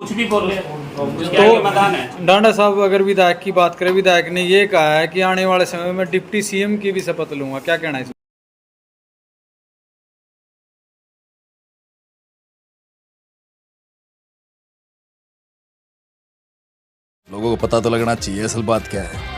कुछ भी बोले उसके तो आगे मैदान है। डांडा साहब अगर विधायक की बात करें, विधायक ने ये कहा है कि आने वाले समय में डिप्टी सीएम की भी शपथ लूंगा, क्या कहना है इसमें? लोगों को पता तो लगना चाहिए असल बात क्या है।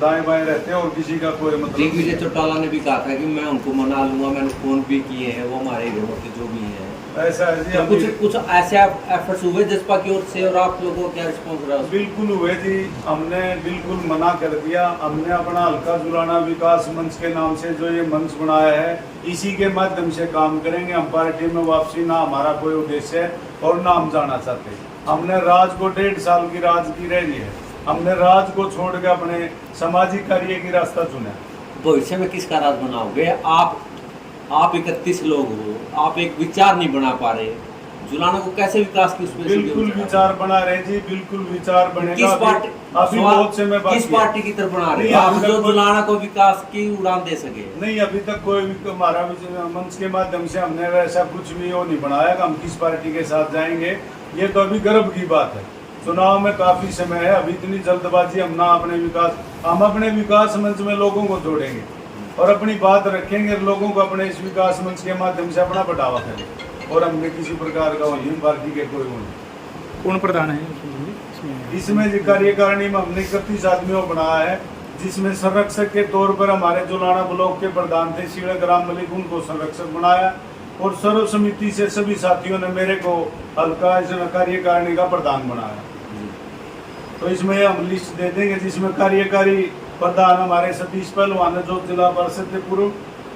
दाएं बाएं रहते हैं और किसी का कोई मतलब दिग्विजय चौटाला ने भी कहा था कि मैं उनको मना लूंगा, मैंने फोन भी किए हैं, वो हमारे हीरो के जो भी हैं। ऐसा है जी। तो कुछ ऐसे एफर्ट्स हुए जिसपा की ओर से, और आप लोगों को क्या रिस्पॉन्स रहा? बिल्कुल हुए जी, हमने बिल्कुल मना कर दिया। हमने अपना हल्का जुलाना विकास मंच के नाम से जो ये मंच बनाया है, इसी के माध्यम से काम करेंगे। हम पार्टी में वापसी ना हमारा कोई उद्देश्य है और ना हम जाना चाहते। हमने राज को 1.5 साल की राजगी रही है, हमने राज को छोड़ के अपने सामाजिक कार्य की रास्ता चुना। भविष्य में किसका राज बनाओगे? आप 31 लोग हो, आप एक विचार नहीं बना पा रहे। जुलाना को कैसे विकास की उसमें बिल्कुल विचार बना रहे जी, बिल्कुल विचार बनेगा। किस पार्टी अभी बहुत से में किस पार्टी की तरफ बना रहे नहीं, हो आप अभी जो तक जुलाना को विकास की उड़ान दे सके? नहीं, अभी तक कोई भी हमारा मंच के माध्यम से हमने वैसा कुछ भी वो नहीं बनाया कि हम किस पार्टी के साथ जाएंगे। ये तो अभी गर्व की बात है। चुनाव में काफी समय है, अभी इतनी जल्दबाजी हम अपने विकास मंच में लोगों को जोड़ेंगे और अपनी बात रखेंगे, लोगों को अपने इस विकास मंच के माध्यम से अपना बढ़ावा करेंगे। और हमने किसी प्रकार का वही पार्टी के कोई कौन प्रधान है इसमें जो कार्यकारिणी में हमने 31 आदमियों को बनाया है, जिसमें संरक्षक के तौर पर हमारे जुलाना ब्लॉक के प्रधान थे शीलक राम मलिक, उनको संरक्षक बनाया। और सर्व समिति से सभी साथियों ने मेरे को हल्का कार्यकारिणी का प्रधान बनाया। तो इसमें हम लिस्ट दे देंगे, जिसमें कार्यकारी प्रधान हमारे सतीश पहलवान जो जिला परिषद के पूर्व,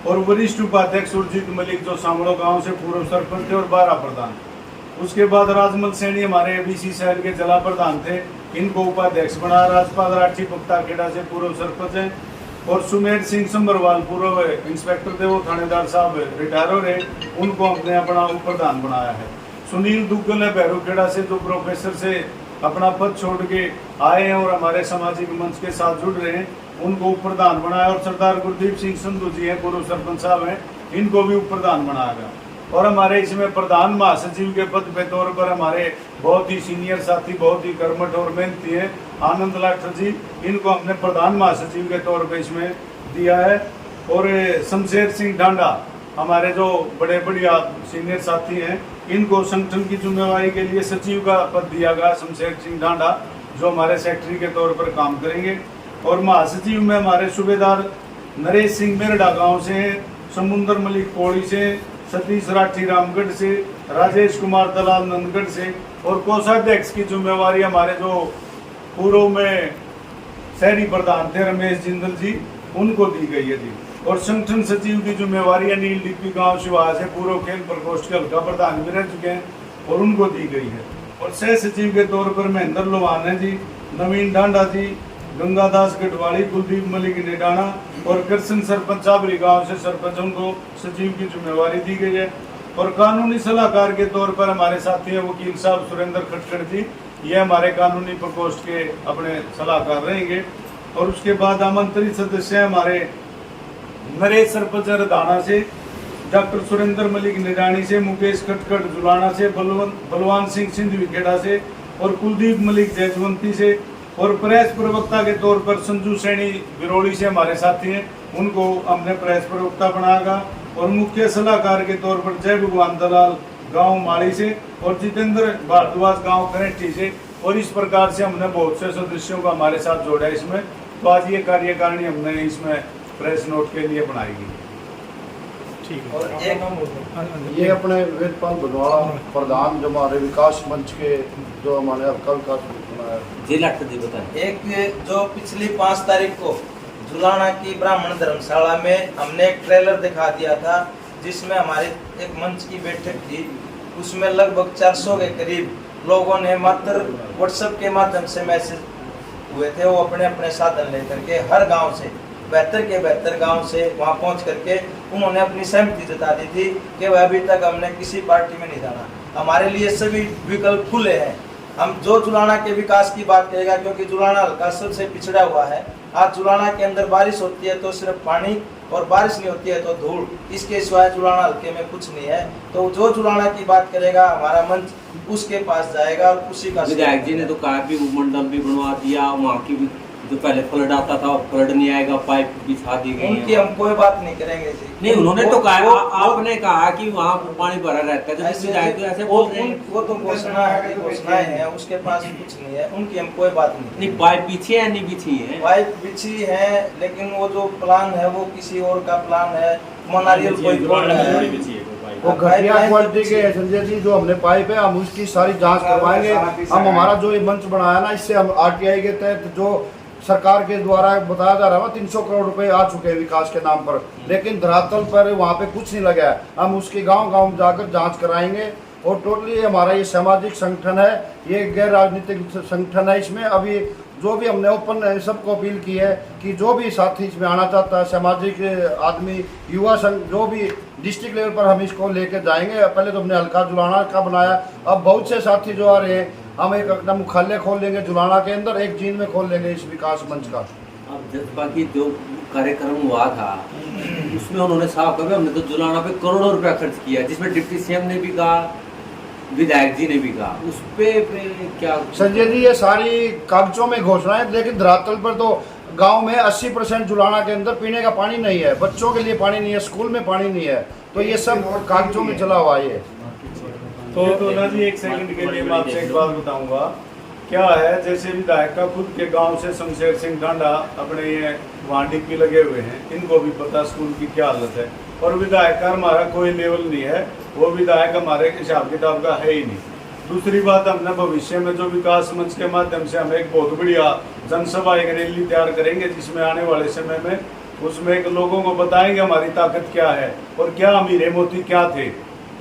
और वरिष्ठ उपाध्यक्ष सुरजीत मलिक जो सामड़ो गांव से पूर्व सरपंच थे, और 12 प्रधान। उसके बाद राजमल सैनी हमारे एबीसी शहर के जिला प्रधान थे, इनको उपाध्यक्ष बनाया। राजपाल राठी पक्ता खेड़ा से पूर्व सरपंच हैं। और सुमेर सिंह संबरवाल पूर्व इंस्पेक्टर थे, वो थानेदार साहब रिटायर हो रहे, उनको हमने अपना उप प्रधान बनाया है। सुनील दुग्गल है भैरूखेड़ा से, जो प्रोफेसर से अपना पद छोड़ के आए हैं और हमारे सामाजिक मंच के साथ जुड़ रहे हैं, उनको उप प्रधान बनाया। और सरदार गुरदीप सिंह संधू जी हैं, पूर्व सरपंच साहब हैं, इनको भी उप प्रधान बनाया गया। और हमारे इसमें प्रधान महासचिव के पद पे तौर पर हमारे बहुत ही सीनियर साथी, बहुत ही कर्मठ और मेहनती है, आनंद लाठर जी, इनको हमने प्रधान महासचिव के तौर पे इसमें दिया है। और शमशेर सिंह ढांडा हमारे जो बड़े बढ़िया सीनियर साथी हैं, इनको संगठन की जिम्मेवारी के लिए सचिव का पद दिया गया। शमशेर सिंह ढांडा जो हमारे सेक्रेटरी के तौर पर काम करेंगे। और महासचिव में हमारे सूबेदार नरेश सिंह मेरडा गांव से हैं, समुंदर मलिक पौड़ी से, सतीश राठी रामगढ़ से, राजेश कुमार दलाल नंदगढ़ से। और कोषाध्यक्ष की जिम्मेवारी हमारे जो पूर्व में शहरी प्रधान थे रमेश जिंदल जी, उनको दी गई है जी। और संगठन सचिव की जिम्मेवारी अनिल डीपी गांव शिवा से पूर्व खेल प्रकोष्ठ के हल्का प्रधान भी रह चुके हैं, और उनको दी गई है। और सह सचिव के तौर पर महेंद्र लोहान है जी, नवीन ढांडा जी, गंगादास गढ़वाली, कुलदीप मलिक नेडाना और कृष्ण सरपंच चाबरी गांव से सरपंचों को सचिव की जिम्मेवारी दी गई है। और कानूनी सलाहकार के तौर पर हमारे साथी हैं वकील साहब सुरेंद्र खटखड़ जी, ये हमारे कानूनी प्रकोष्ठ के अपने सलाहकार रहेंगे। और उसके बाद आमंत्रित सदस्य हैं हमारे नरेश सरपंच रदाना से, डॉक्टर सुरेंद्र मलिक निरानी से, मुकेश खटखड़ जुलाना से, बलवान सिंह सिंधवी खेड़ा से, और कुलदीप मलिक जयजवंती से। और प्रेस प्रवक्ता के तौर पर संजू सैनी बिरोड़ी से हमारे साथी हैं, उनको हमने प्रेस प्रवक्ता बनाया। और मुख्य सलाहकार के तौर पर जय भगवान दलाल गांव माड़ी से, और जितेंद्र भारद्वाज गांव करेठी से। और इस प्रकार से हमने बहुत से सदस्यों को हमारे साथ जोड़ा है इसमें। तो आज ये कार्यकारिणी हमने इसमें प्रेस नोट के लिए बनाएगी। और एक ये अपने वेदपाल भदवाड़ा प्रधान जो हमारे विकास मंच के जो हमारे हल्का विकास बनाया जी डॉक्टर जी बताएं। एक जो पिछली 5 तारीख को जुलाना की ब्राह्मण धर्मशाला में हमने एक ट्रेलर दिखा दिया था, जिसमें हमारी एक मंच की बैठक थी। उसमें लगभग 400 के करीब लोगों ने मात्र व्हाट्सएप के माध्यम से मैसेज हुए थे। वो अपने अपने साधन लेकर के हर गांव से, बेहतर के बेहतर गांव से वहां पहुंच करके उन्होंने अपनी सहमति जता दी थी कि वह अभी तक हमने किसी पार्टी में नहीं जाना। हमारे लिए सभी विकल्प खुले हैं। हम जो जुलाना के विकास की बात करेगा, क्योंकि जुलाना हल्का सबसे पिछड़ा हुआ है, आज जुलाना के अंदर बारिश होती है तो सिर्फ पानी, और बारिश नहीं होती है तो धूल, इसके सिवाय जुलाना हल्के में कुछ नहीं है। तो जो जुलाना की बात करेगा हमारा मंच उसके पास जाएगा और उसी का। विधायक जी ने तो कहा भी मंडल भी बनवा दिया, वहाँ की भी जो पहले फ्लड आता था फ्लड नहीं आएगा, पाइप बिछा दी गई उनकी हम कोई बात नहीं करेंगे जी। नहीं, उन्होंने तो कहा, आपने कहा कि वहाँ पानी भरा रहता है, जब विधायक तो ऐसे बोल रहे हैं। वो तो घोषणाएं हैं, उसके पास कुछ नहीं है, उनकी हम कोई बात नहीं। पाइप बिछी है नहीं बिछी है? पाइप बिछी है, लेकिन वो जो प्लान है वो किसी और का प्लान है। नारियल कोई बोल रहा है वो घटिया क्वालिटी के है संजय जी, जो हमने पाइप है हम उसकी सारी जांच करवाएंगे। हम हमारा जो ये मंच बनाया ना, इससे हम आरटीआई के तहत जो सरकार के द्वारा बताया जा रहा है 300 करोड़ रुपए आ चुके हैं विकास के नाम पर, लेकिन धरातल पर वहाँ पे कुछ नहीं लगा है। हम उसके गांव-गांव जाकर जांच कराएंगे। और टोटली हमारा ये सामाजिक संगठन है, ये गैर राजनीतिक संगठन है। इसमें अभी जो भी हमने ओपन सबको अपील की है कि जो भी साथी इसमें आना चाहता है, सामाजिक आदमी, युवा संघ, जो भी डिस्ट्रिक्ट लेवल पर हम इसको लेकर जाएंगे। पहले तो हमने हल्का जुलाना का बनाया, अब बहुत से साथी जो आ रहे हैं, हम एक अपना मुख्यालय खोल लेंगे जुलाना के अंदर, एक जींद में खोल लेंगे इस विकास मंच का। अब जज्बा की जो कार्यक्रम हुआ था उसमें उन्होंने साफ कहा हमने तो जुलाना पे करोड़ों रुपया खर्च किया, जिसमें डिप्टी सीएम ने भी कहा, विधायक जी ने भी कहा। उस पे क्या संजय जी, ये सारी कागजों में घोषणाएं, लेकिन धरातल पर तो गांव में 80% जुलाना के अंदर पीने का पानी नहीं है, बच्चों के लिए पानी नहीं है, स्कूल में पानी नहीं है। तो ये सब कागजों में चला हुआ है। तो ना जी, एक सेकंड के लिए मैं आपसे एक बात बताऊंगा। क्या है, जैसे विधायक का खुद के गांव से शमशेर सिंह ढांडा अपने ये वहाँ डिप्टी लगे हुए हैं, इनको भी पता स्कूल की क्या हालत है। और विधायक का हमारा कोई लेवल नहीं है, वो विधायक हमारे हिसाब किताब का है ही नहीं। दूसरी बात, हमने भविष्य में जो विकास मंच के माध्यम से हम एक बहुत बढ़िया जनसभा, एक रैली तैयार करेंगे, जिसमें आने वाले समय में उसमें एक लोगों को बताएंगे हमारी ताकत क्या है और क्या हम हीरे मोती क्या थे।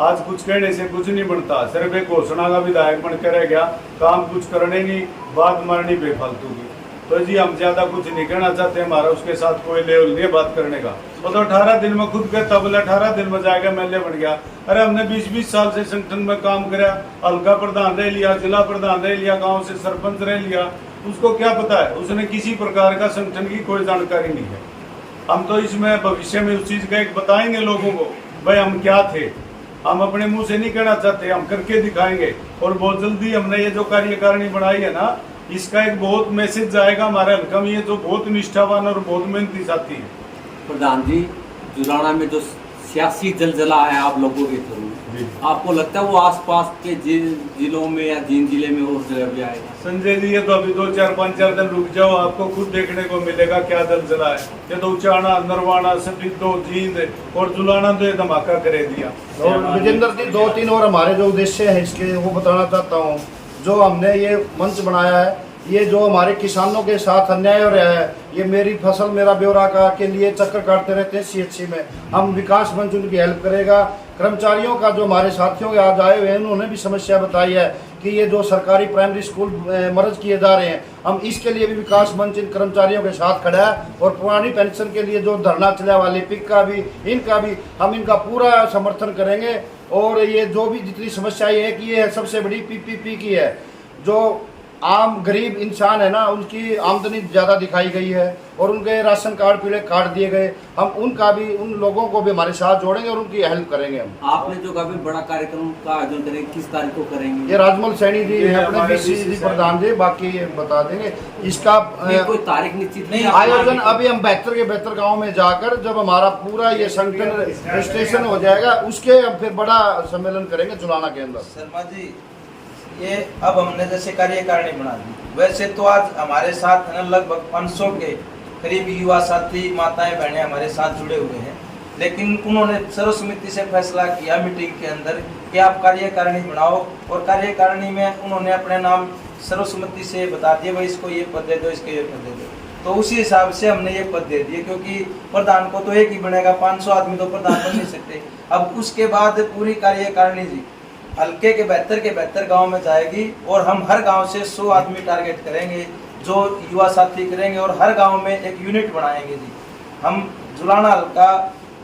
आज कुछ कहने से कुछ नहीं बनता, सिर्फ एक घोषणा का विधायक बनकर रह गया, काम कुछ करने नहीं, बात मारनी बेफालतू की। तो जी हम ज्यादा कुछ नहीं कहना चाहते, हमारा उसके साथ कोई लेवल नहीं है बात करने का। वो तो 18 दिन में खुद कहता, बोले 18 दिन में जाएगा एमएलए बन गया। अरे हमने 20-20 साल से संगठन में काम करा, हल्का प्रधान रह लिया, जिला प्रधान रह लिया, गाँव से सरपंच रह लिया, उसको क्या पता है, उसने किसी प्रकार का संगठन की कोई जानकारी नहीं है। हम तो इसमें भविष्य में उस चीज का एक बताएंगे लोगों को, भाई हम क्या थे। हम अपने मुंह से नहीं कहना चाहते, हम करके दिखाएंगे। और बहुत जल्दी हमने ये जो कार्यकारिणी बनाई है ना, इसका एक बहुत मैसेज जाएगा हमारे हल्का में, ये जो बहुत निष्ठावान और बहुत मेहनती साथी है। प्रधान जी, जुलाना में जो सियासी जलजला है आप लोगों के थ्रू, आपको लगता है वो आसपास के जिलों में या जींद जिले में और जगह भी आएगा? संजय जी, ये तो अभी 2-4-5 दिन रुक जाओ, आपको खुद देखने को मिलेगा क्या जलजला है। ये तो उचाना, नरवाना, सफीदो, जींद और जुलाना तो ये धमाका करे दिया। और विजेंद्र जी, 2-3 और हमारे जो उद्देश्य है इसके, वो बताना चाहता हूँ। जो हमने ये मंच बनाया है, ये जो हमारे किसानों के साथ अन्याय हो रहा है, ये मेरी फसल मेरा ब्यौरा का के लिए चक्कर काटते रहते हैं सीएचसी में, हम विकास मंच उनकी हेल्प करेगा। कर्मचारियों का जो हमारे साथियों के आज आए हुए हैं, उन्होंने भी समस्या बताई है कि ये जो सरकारी प्राइमरी स्कूल मर्ज किए जा रहे हैं, हम इसके लिए भी विकास मंच इन कर्मचारियों के साथ खड़ा है। और पुरानी पेंशन के लिए जो धरना चला वाले पिक का भी, इनका भी हम इनका पूरा समर्थन करेंगे। और ये जो भी जितनी समस्याएं है कि ये सबसे बड़ी पीपीपी की है, जो आम गरीब इंसान है ना, उनकी आमदनी ज़्यादा दिखाई गई है और उनके राशन कार्ड पीले काट दिए गए। हम उनका भी, उन लोगों को भी हमारे साथ जोड़ेंगे और उनकी हेल्प करेंगे। हम आपने जो काफी बड़ा कार्यक्रम का आयोजन करेंगे, किस तारीख को करेंगे? ये राजमल सैनी जी है अपने बीसीसी प्रधान जी, बाकी ये बता देंगे इसका कोई तारीख निश्चित नहीं। आयोजन अभी हम बेहतर के बेहतर गाँव में जाकर, जब हमारा पूरा ये संगठन रजिस्ट्रेशन हो जाएगा, उसके हम फिर बड़ा सम्मेलन करेंगे जुलाना के अंदर। शर्मा जी, ये अब हमने जैसे कार्यकारिणी बना दी, वैसे तो आज हमारे साथ है ना लगभग 500 के करीब युवा साथी, माताएं बहनें हमारे साथ जुड़े हुए हैं। लेकिन उन्होंने सर्वसम्मति से फैसला किया मीटिंग के अंदर कि आप कार्यकारिणी बनाओ, और कार्यकारिणी में उन्होंने अपने नाम सर्वसम्मति से बता दिए, भाई इसको ये पद दे दो, इसको ये पद दे दो। तो उसी हिसाब से हमने ये पद दे दिए, क्योंकि प्रधान को तो एक ही बनेगा, 500 आदमी तो प्रधान बन नहीं सकते। अब उसके बाद पूरी कार्यकारिणी जी हल्के के बेहतर गांव में जाएगी, और हम हर गांव से 100 आदमी टारगेट करेंगे जो युवा साथी करेंगे, और हर गांव में एक यूनिट बनाएंगे जी। हम जुलाना हल्का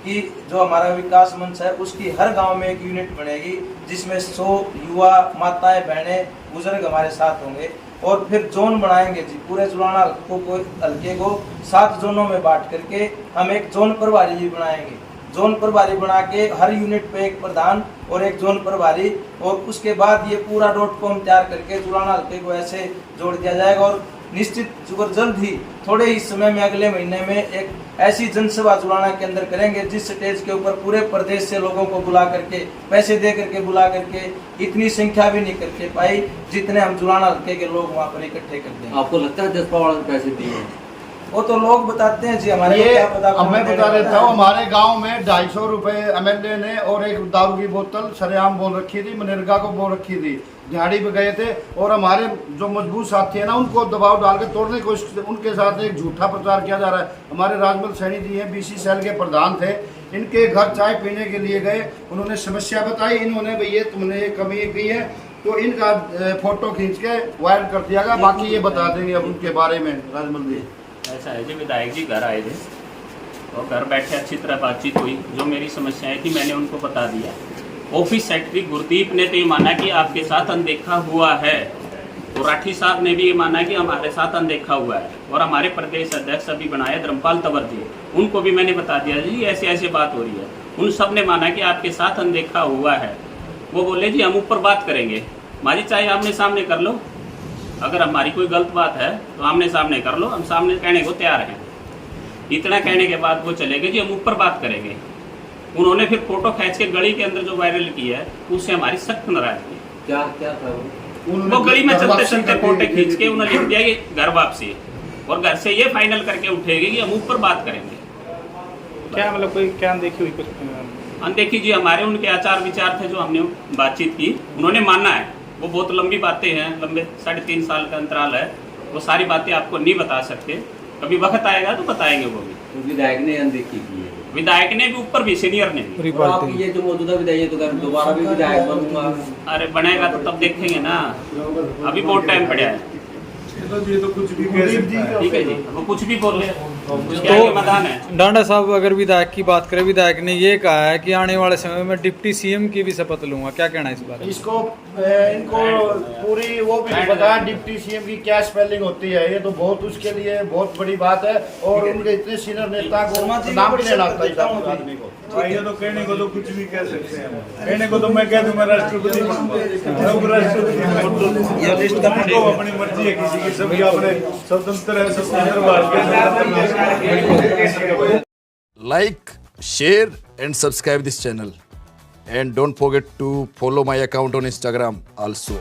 की जो हमारा विकास मंच है, उसकी हर गांव में एक यूनिट बनेगी, जिसमें 100 युवा, माताएं, बहनें, बुजुर्ग हमारे साथ होंगे। और फिर जोन बनाएंगे जी। पूरे जुलाना हल्के को 7 जोनों में बांट करके हम एक जोन प्रभारी भी बनाएंगे। जोन प्रभारी बना के हर यूनिट पे एक प्रधान और एक जोन प्रभारी, और उसके बाद ये पूरा .com तैयार करके जुलाना हल्के को ऐसे जोड़ दिया जाएगा। और निश्चित जल्द ही थोड़े ही समय में अगले महीने में एक ऐसी जनसभा जुलाना के अंदर करेंगे जिस स्टेज के ऊपर पूरे प्रदेश से लोगों को बुला करके, पैसे दे करके बुला करके, इतनी संख्या भी नहीं करके पाई जितने हम जुलाना हल्के के लोग वहाँ पर इकट्ठे करते हैं। आपको लगता है जसपा वालों ने पैसे दिए हैं? वो तो लोग बताते हैं जी, हमारे को ये क्या पता। अब मैं बता देता हूँ, हमारे गांव में 250 रुपए एमएलए ने और एक दारू की बोतल सरेआम बोल रखी थी, मनरेगा को बोल रखी थी। दिहाड़ी पे गए थे और हमारे जो मजबूत साथी है ना, उनको दबाव डाल के तोड़ने की कोशिश, उनके साथ एक झूठा प्रचार किया जा रहा है। हमारे राजमल सैनी जी हैं, बीसी सेल के प्रधान थे, इनके घर चाय पीने के लिए गए, उन्होंने समस्या बताई, इन्होंने भैया तुमने ये कमी की है तो इनका फोटो खींच के वायरल कर दिया गया। बाकी ये बता देंगे अब उनके बारे में राजमल जी। ऐसा है जी, विधायक जी घर आए थे और घर बैठे अच्छी तरह बातचीत हुई। जो मेरी समस्याएं थी मैंने उनको बता दिया। ऑफिस सेक्रेटरी गुरदीप ने तो ये माना कि आपके साथ अनदेखा हुआ है, और राठी साहब ने भी ये माना कि हमारे साथ अनदेखा हुआ है, और हमारे प्रदेश अध्यक्ष अभी बनाए धर्मपाल तंवर जी, उनको भी मैंने बता दिया जी ऐसे ऐसे बात हो रही है। उन सब ने माना कि आपके साथ अनदेखा हुआ है। वो बोले जी हम ऊपर बात करेंगे। माजी चाहे आमने सामने कर लो, अगर हमारी कोई गलत बात है तो आमने सामने कर लो, हम सामने कहने को तैयार हैं। इतना कहने के बाद वो चले गए जी हम ऊपर बात करेंगे। उन्होंने फिर फोटो खींच के गली के अंदर जो वायरल की है उससे हमारी सख्त नाराजगी। क्या क्या था वो गली में चलते चलते फोटो खींच के उन्होंने लिख दिया कि घर वापसी, और घर से ये फाइनल करके उठेगी कि हम ऊपर बात करेंगे। क्या मतलब कोई क्या देखी हुई कुछ? अनदेखी जी हमारे उनके आचार विचार थे जो हमने बातचीत की, उन्होंने माना है। वो बहुत लंबी बातें हैं, लंबे 3.5 साल का अंतराल है, वो सारी बातें आपको नहीं बता सकते, कभी वक्त आएगा तो बताएंगे वो भी। तो विधायक ने अनदेखी की है, विधायक ने भी, ऊपर भी सीनियर ने भी। और आप ये जो मौजूदा विधायक तो दोबारा भी विधायक बनूंगा। अरे बनेगा तो तब देखेंगे ना, अभी बहुत टाइम पड़ा है। ये तो कुछ भी कह सकते हैं। ठीक है जी, वो कुछ भी बोल रहे हैं, उसके आगे मैदान है। डांडा साहब अगर विधायक की बात करें, विधायक ने ये कहा है कि आने वाले समय में डिप्टी सीएम की भी शपथ लूंगा, क्या कहना है इस बारे में? इसको इनको पूरी वो भी बताया डिप्टी सीएम की क्या स्पेलिंग होती है, ये तो बहुत उसके लिए बहुत बड़ी बात है। और उनके इतने सीनियर नेता को नाम नहीं लगता इस आदमी को। भाई ये तो कहने को तो कुछ भी कह सकते हैं, कहने को तो मैं कह दूं मैं राष्ट्रपति बनूंगा, उपराष्ट्रपति। ये लिस्ट का अपनी मर्जी है, किसी की सबकी अपने स्वतंत्र है, स्वतंत्र भारत के। Like, share and subscribe this channel, and don't forget to follow my account on Instagram also.